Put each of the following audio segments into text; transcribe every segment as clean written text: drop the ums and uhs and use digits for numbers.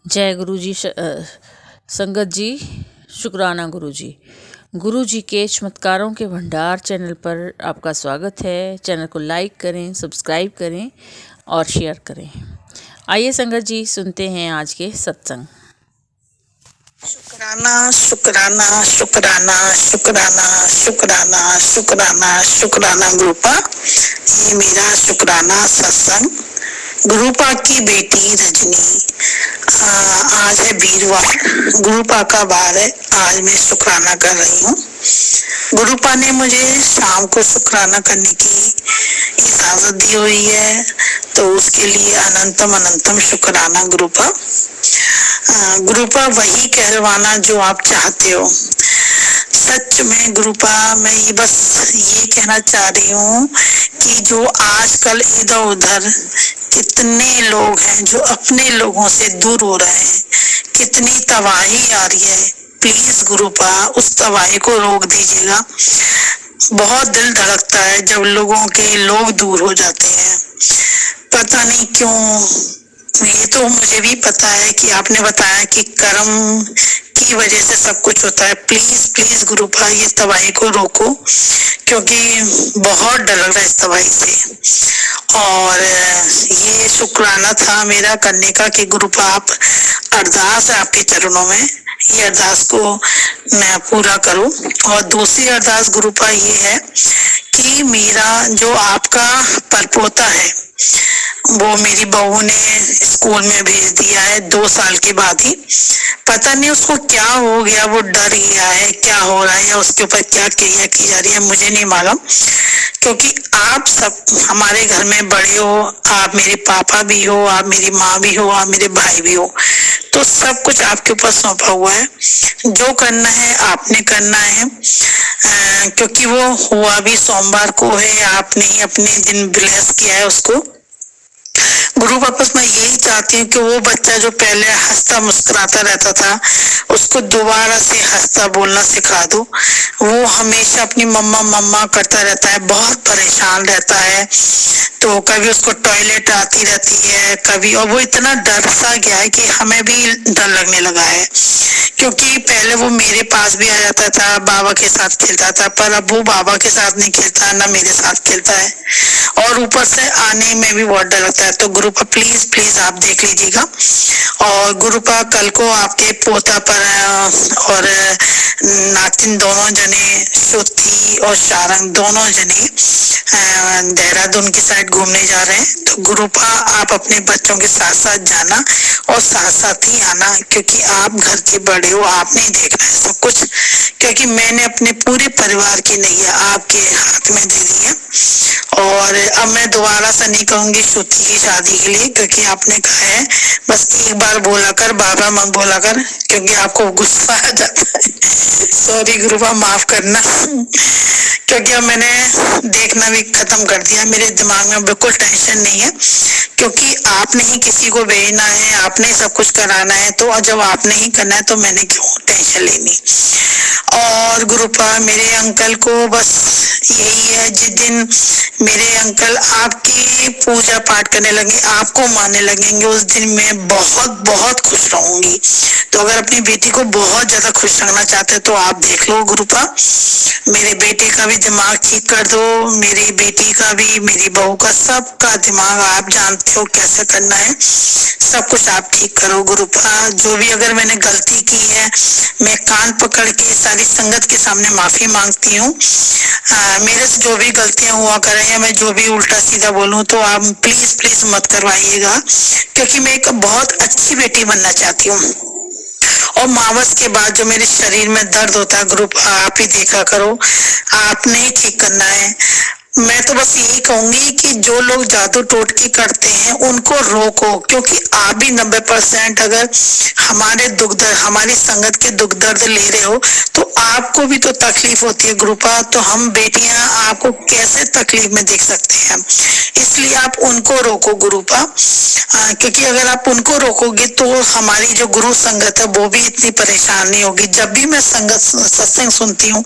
जय गुरु जी। संगत जी, शुक्राना गुरु जी। गुरु जी के चमत्कारों के भंडार चैनल पर आपका स्वागत है। चैनल को लाइक करें, सब्सक्राइब करें और शेयर करें। आइए संगत जी, सुनते हैं आज के सत्संग। शुक्राना शुक्राना शुक्राना शुक्राना शुक्राना शुक्राना शुक्राना गुरुपा। ये मेरा शुक्राना सत्संग। गुरुपा की बेटी रजनी, आज है वीरवार, गुरुपा का वार है। आज मैं शुक्राना कर रही हूँ। गुरुपा ने मुझे शाम को शुक्राना करने की इजाजत दी हुई है, तो उसके लिए अनंतम अनंतम शुक्राना गुरुपा। गुरुपा वही कहलवाना जो आप चाहते हो। सच में गुरुपा, मैं ये बस ये कहना चाह रही हूँ कि जो आजकल इधर उधर कितने लोग हैं जो अपने लोगों से दूर हो रहे हैं, कितनी तबाही आ रही है। प्लीज गुरुपा, उस तबाही को रोक दीजिएगा। बहुत दिल धड़कता है जब लोगों के लोग दूर हो जाते हैं, पता नहीं क्यों। ये तो मुझे भी पता है कि आपने बताया कि कर्म की वजह से सब कुछ होता है। प्लीज प्लीज गुरुपा, ये तबाही को रोको, क्योंकि बहुत डर लग रहा है इस तबाही से। और ये शुक्राना था मेरा करने का कि गुरुपा आप, अरदास है आपके चरणों में, ये अरदास को मैं पूरा करूं। और दूसरी अरदास गुरुपा ये है कि मेरा जो आपका परपोता है, वो मेरी बहू ने स्कूल में भेज दिया है 2 साल के बाद ही। पता नहीं उसको क्या हो गया, वो डर गया है, क्या हो रहा है, या उसके ऊपर क्या क्रिया की जा रही है, मुझे नहीं मालूम। क्योंकि आप सब हमारे घर में बड़े हो, आप मेरे पापा भी हो, आप मेरी माँ भी हो, आप मेरे भाई भी हो, तो सब कुछ आपके ऊपर सौंपा हुआ है। जो करना है आपने करना है, क्योंकि वो हुआ भी सोमवार को है। आपने अपने दिन ब्लेस किया है उसको। गुरु वापस मैं यही चाहती हूँ कि वो बच्चा जो पहले हंसता मुस्कुराता रहता था, उसको दोबारा से हंसता बोलना सिखा दो। वो हमेशा अपनी मम्मा मम्मा करता रहता है, बहुत परेशान रहता है। तो कभी उसको टॉयलेट आती रहती है कभी, और वो इतना डर सा गया है कि हमें भी डर लगने लगा है। क्योंकि पहले वो मेरे पास भी आ जाता था, बाबा के साथ खेलता था, पर अब वो बाबा के साथ नहीं खेलता, ना मेरे साथ खेलता है, और ऊपर से आने में भी बहुत डर लगता है। तो गुरुपा प्लीज प्लीज आप देख लीजिएगा। और गुरुपा कल को आपके पोता पर और नातिन दोनों जने, श्रुति और शारंग दोनों जने देहरादून की साइड घूमने जा रहे हैं। तो गुरुपा आप अपने बच्चों के साथ साथ जाना और साथ साथ ही आना, क्योंकि आप घर के बड़े हो, आपने ही देखना है सब कुछ। क्योंकि मैंने अपने पूरे परिवार की नैया आपके हाथ में दे दी है। और अब मैं दोबारा से नहीं कहूंगी श्रुति की शादी के लिए, क्योंकि आपने कहा है बस एक बार बोला कर, बाबा मत बोला कर, क्योंकि आपको गुस्सा आ जाता है। सॉरी गुरुपा, माफ करना। क्योंकि अब मैंने देखना भी खत्म कर दिया, मेरे दिमाग में बिल्कुल टेंशन नहीं है, क्योंकि आपने ही किसी को भेजना है, आपने ही सब कुछ कराना है। तो जब आपने ही करना है तो मैंने क्यों टेंशन लेनी। और गुरुपा मेरे अंकल को बस यही है, जिस दिन मेरे अंकल आपकी पूजा पाठ करने लगे, आपको मानने लगेंगे, उस दिन मैं बहुत बहुत खुश रहूंगी। तो अगर अपनी बेटी को बहुत ज्यादा खुश रखना चाहते हो तो आप देख लो गुरुपा, मेरे बेटे का भी दिमाग ठीक कर दो, मेरी बेटी का भी, मेरी बहू का, सबका दिमाग आप जानते हो कैसे करना है, सब कुछ आप ठीक करो गुरुपा। जो भी अगर मैंने गलती की है, मैं कान पकड़ के सारी संगत के सामने माफी मांगती हूँ। मेरे से जो भी गलतियां हुआ करें, या मैं जो भी उल्टा सीधा बोलूं, तो आप प्लीज प्लीज मत करवाइएगा, क्योंकि मैं एक बहुत अच्छी बेटी बनना चाहती हूँ। और मावस के बाद जो मेरे शरीर में दर्द होता है गुरुपा, आप ही देखा करो, आपने ही ठीक करना है। मैं तो बस यही कहूंगी कि जो लोग जादू टोटके करते हैं उनको रोको, क्योंकि आप भी 90% अगर हमारे दुख दर्द, हमारी संगत के दुख दर्द ले रहे हो, तो आपको भी तो तकलीफ होती है गुरुपा। तो हम बेटियां आपको कैसे तकलीफ में देख सकते हैं, इसलिए आप उनको रोको गुरुपा। क्योंकि अगर आप उनको रोकोगे तो हमारी जो गुरु संगत है वो भी इतनी परेशान नहीं होगी। जब भी मैं संगत सत्संग सुनती हूँ,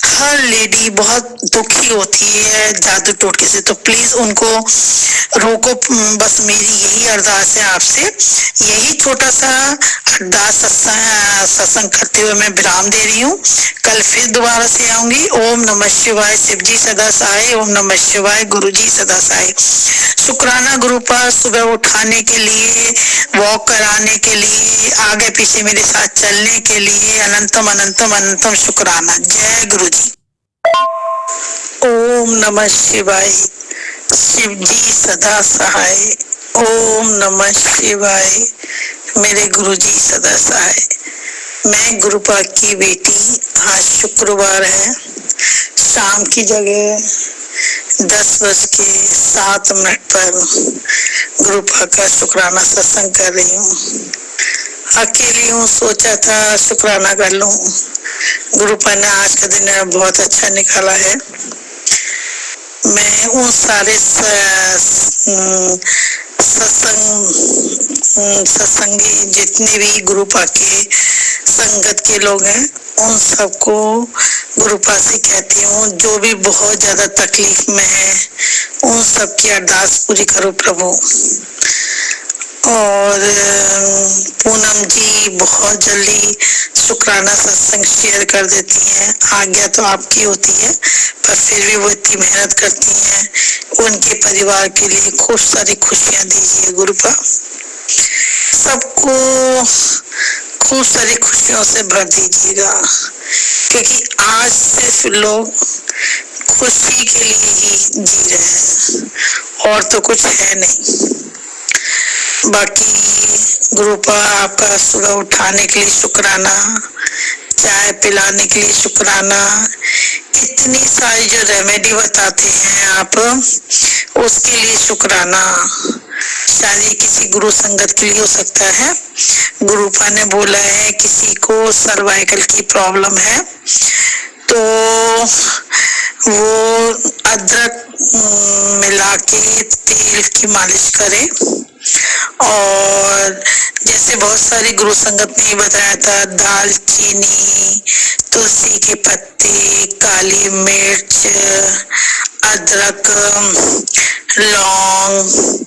हर लेडी बहुत दुखी होती है, है जादू टोटके से, तो प्लीज उनको रोको। बस मेरी यही अरदास है आपसे। यही छोटा सा अरदास सत्संग करते हुए मैं विराम दे रही हूँ। कल फिर दोबारा से आऊंगी। ओम नमः शिवाय। शिव जी सदा सहाय। ओम नमः शिवाय। गुरु जी सदा सहाय। शुक्राना गुरु पर सुबह उठाने के लिए, वॉक कराने के लिए, आगे पीछे मेरे साथ चलने के लिए अनंतम अनंतम अनंतम शुक्राना। जय गुरु जी। ओम नमः शिवाय। शिव जी सदा सहाय। ओम नमः शिवाय। मेरे गुरु जी सदा सहाय। मैं गुरुपा की बेटी। आज शुक्रवार है। शाम की जगह 10:07 पर गुरुपा का शुक्राना सत्संग कर रही हूँ। अकेली हूँ, सोचा था शुक्राना कर लूं। गुरुपा ने आज का दिन बहुत अच्छा निकाला है। मैं उन सारे सत्संगी जितने भी गुरुपा के संगत के लोग हैं, उन सबको गुरुपा से कहती हूँ, जो भी बहुत ज्यादा तकलीफ में है उन सबकी अरदास पूरी करो प्रभु। और पूनम जी बहुत जल्दी शुक्राना सत्संग शेयर कर देती हैं। आज्ञा तो आपकी होती है, पर फिर भी वो इतनी मेहनत करती हैं। उनके परिवार के लिए खूब सारी खुशियां दीजिए गुरुपा। सबको खूब सारी खुशियों से भर दीजिएगा, क्योंकि आज सिर्फ लोग खुशी के लिए ही जी रहे हैं और तो कुछ है नहीं। बाकी गुरुपा आपका सुबह उठाने के लिए शुक्राना, चाय पिलाने के लिए शुक्राना, इतनी सारी जो रेमेडी बताते हैं आप, उसके लिए शुक्राना। शायद ये किसी गुरु संगत के लिए हो सकता है। गुरुपा ने बोला है किसी को सर्वाइकल की प्रॉब्लम है तो वो अदरक मिला के तेल की मालिश करे। और जैसे बहुत सारी गुरु संगत ने बताया था, दालचीनी, तुलसी के पत्ते, काली मिर्च, अदरक, लौंग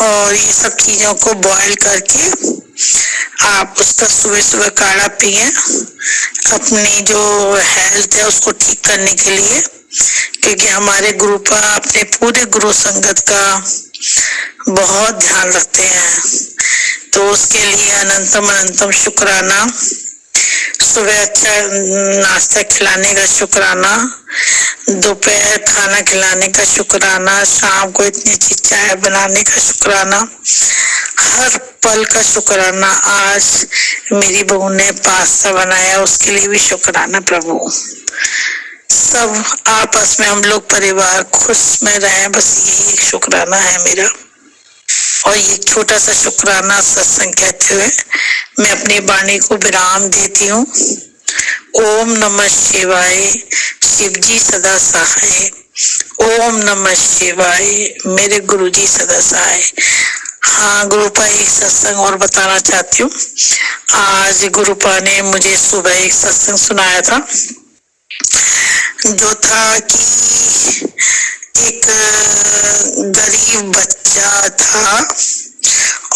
और ये सब चीजों को बॉईल करके आप उसका सुबह सुबह काढ़ा पिए, अपनी जो हेल्थ है उसको ठीक करने के लिए। क्योंकि हमारे गुरुपा अपने पूरे गुरु संगत का बहुत ध्यान रखते हैं, तो उसके लिए अनंतम अनंतम शुक्राना। सुबह अच्छा नाश्ता खिलाने का शुक्राना, दोपहर खाना खिलाने का शुक्राना, शाम को इतनी अच्छी चाय बनाने का शुक्राना, हर पल का शुक्राना। आज मेरी बहू ने पास्ता बनाया, उसके लिए भी शुक्राना प्रभु। सब आपस में हम लोग परिवार खुश में रहें, बस यही एक शुक्राना है मेरा। और ये छोटा सा शुक्राना सत्संग कहते हुए मैं अपनी वाणी को विराम देती हूँ। ओम नमः शिवाय। शिव जी सदा सहाय। ओम नमः शिवाय। मेरे गुरु जी सदा सहाय। हाँ गुरुपा, एक सत्संग और बताना चाहती हूँ। आज गुरुपा ने मुझे सुबह एक सत्संग सुनाया था, जो था कि एक गरीब बच्चा था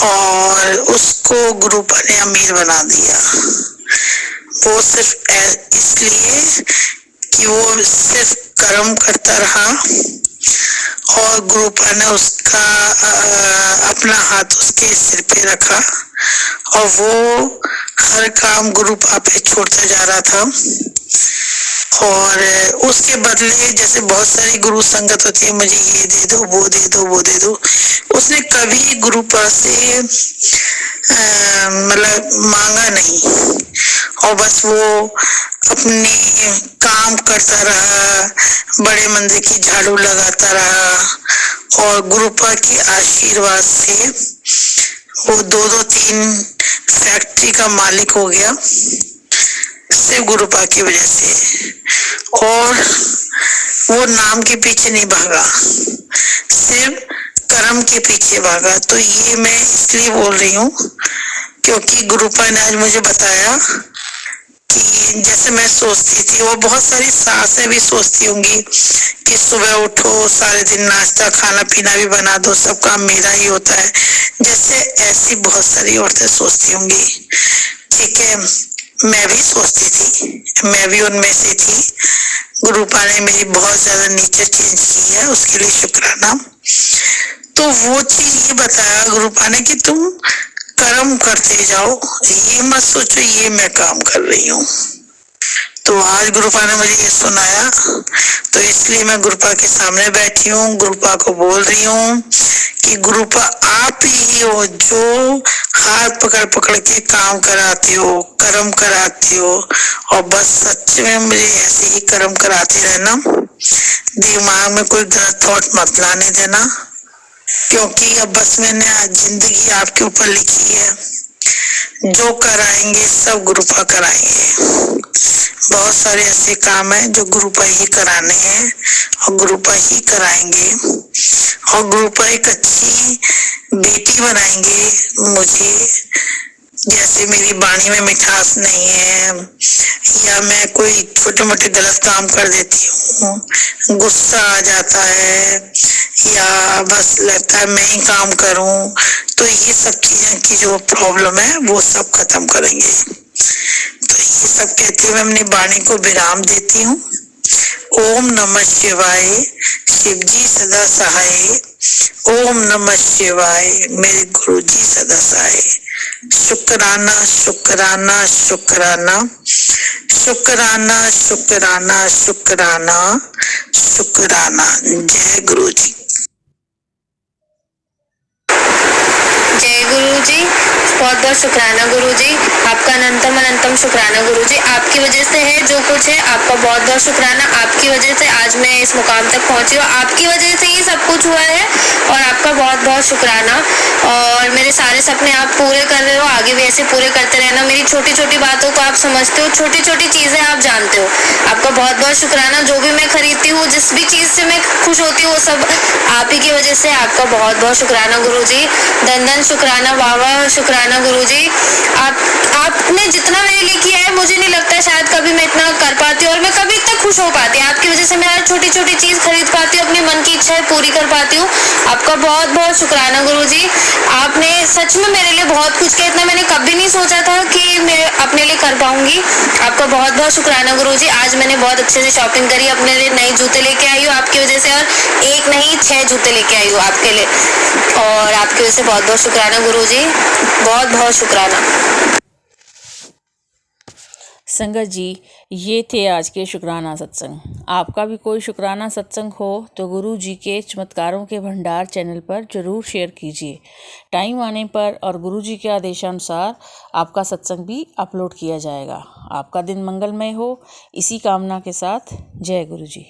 और उसको गुरुपा ने अमीर बना दिया। वो सिर्फ इसलिए कि वो सिर्फ कर्म करता रहा और गुरुपा ने उसका अपना हाथ उसके सिर पे रखा और वो हर काम गुरुपा पे छोड़ता जा रहा था। और उसके बदले जैसे बहुत सारी गुरु संगत होती है, मुझे ये दे दो, वो दे दो, वो दे दो, उसने कभी गुरुपा से मतलब मांगा नहीं और बस वो अपने काम करता रहा, बड़े मंदिर की झाड़ू लगाता रहा और गुरुपा के आशीर्वाद से वो 2-3 फैक्ट्री का मालिक हो गया, सिर्फ गुरुपा की वजह से। और वो नाम के पीछे नहीं भागा, सिर्फ कर्म के पीछे भागा। तो ये मैं इसलिए बोल रही हूँ क्योंकि गुरुपा ने आज मुझे बताया कि जैसे मैं सोचती थी, वो बहुत सारी सासें भी सोचती होंगी कि सुबह उठो, सारे दिन नाश्ता खाना पीना भी बना दो, सब काम मेरा ही होता है, जैसे ऐसी बहुत सारी औरतें सोचती होंगी। ठीक है, मैं भी सोचती थी, मैं भी उनमें से थी। गुरुपा ने मेरी बहुत ज्यादा नेचर चेंज की है, उसके लिए शुक्राना। तो वो चीज ये बताया गुरुपा ने कि तुम कर्म करते जाओ, ये मत सोचो ये मैं काम कर रही हूँ। तो आज गुरुपा ने मुझे ये सुनाया, तो इसलिए मैं गुरुपा के सामने बैठी हूँ, गुरुपा को बोल रही हूँ कि गुरुपा आप ही हो जो हाथ पकड़ पकड़ के काम कराते हो, कर्म कराते हो, और बस सच में मुझे ऐसे ही कर्म कराते रहना, दिमाग में कोई गलत थॉट मत लाने देना, क्योंकि अब बस मैंने आज जिंदगी आपके ऊपर लिखी है, जो कराएंगे सब गुरुपा कराएंगे। बहुत सारे ऐसे काम है जो गुरुपा ही कराने हैं और गुरुपा ही कराएंगे, और गुरुपा एक अच्छी बेटी बनाएंगे मुझे। जैसे मेरी वाणी में मिठास नहीं है, या मैं कोई छोटे मोटे गलत काम कर देती हूँ, गुस्सा आ जाता है, या बस लगता है मैं ही काम करूं, तो ये सब चीजें की जो प्रॉब्लम है वो सब खत्म करेंगे। तो ये सब कहते हुए मैं अपनी वाणी को विराम देती हूँ। ओम नमः शिवाय, शिव जी सदा सहाय। ओम नमः शिवाय, मेरे गुरु जी सदा सहाय। शुक्राना शुक्राना शुक्राना शुक्राना शुक्राना शुक्राना शुक्राना। जय गुरु जी। जय गुरु जी, बहुत बहुत शुक्राना गुरु जी, आपका अनंतम शुक्राना गुरु जी। आपकी वजह से है जो कुछ है, आपका बहुत बहुत शुक्राना। आपकी वजह से आज मैं इस मुकाम तक पहुंची हूँ, आपकी वजह से ही सब कुछ हुआ है, और आपका बहुत बहुत शुक्राना। और मेरे सारे सपने आप पूरे कर रहे हो, आगे भी ऐसे पूरे करते रहना। मेरी छोटी छोटी बातों को आप समझते हो, छोटी छोटी चीजें आप जानते हो, आपका बहुत बहुत शुक्राना। जो भी मैं खरीदती हूँ, जिस भी चीज से मैं खुश होती हूँ, वो सब आप ही की वजह से, आपका बहुत बहुत शुक्राना गुरु जी। धन धन शुक्राना, वाह वाह शुक्राना गुरु जी। आपने जितना मेरे लिए किया है, मुझे नहीं लगता शायद कभी मैं इतना कर पाती हूँ, और मैं कभी इतना खुश हो पाती। आपकी वजह से मैं हर छोटी छोटी चीज खरीद पाती हूँ, अपनी मन की इच्छाएं पूरी कर पाती हूँ। आपका बहुत बहुत शुक्राना गुरु जी। आपने सच में मेरे लिए बहुत कुछ किया, इतना मैंने कभी नहीं सोचा था कि मैं अपने लिए कर पाऊंगी। आपका बहुत बहुत शुक्राना गुरु जी। आज मैंने बहुत अच्छे से शॉपिंग करी, अपने लिए नए जूते लेके आई हूँ आपकी वजह से, और एक नहीं 6 जूते लेके आई हूँ आपके लिए, और आपकी वजह से बहुत बहुत शुक्राना गुरु जी, बहुत बहुत शुक्राना। संगत जी, ये थे आज के शुक्राना सत्संग। आपका भी कोई शुक्राना सत्संग हो तो गुरु जी के चमत्कारों के भंडार चैनल पर ज़रूर शेयर कीजिए। टाइम आने पर और गुरु जी के आदेशानुसार आपका सत्संग भी अपलोड किया जाएगा। आपका दिन मंगलमय हो, इसी कामना के साथ जय गुरु जी।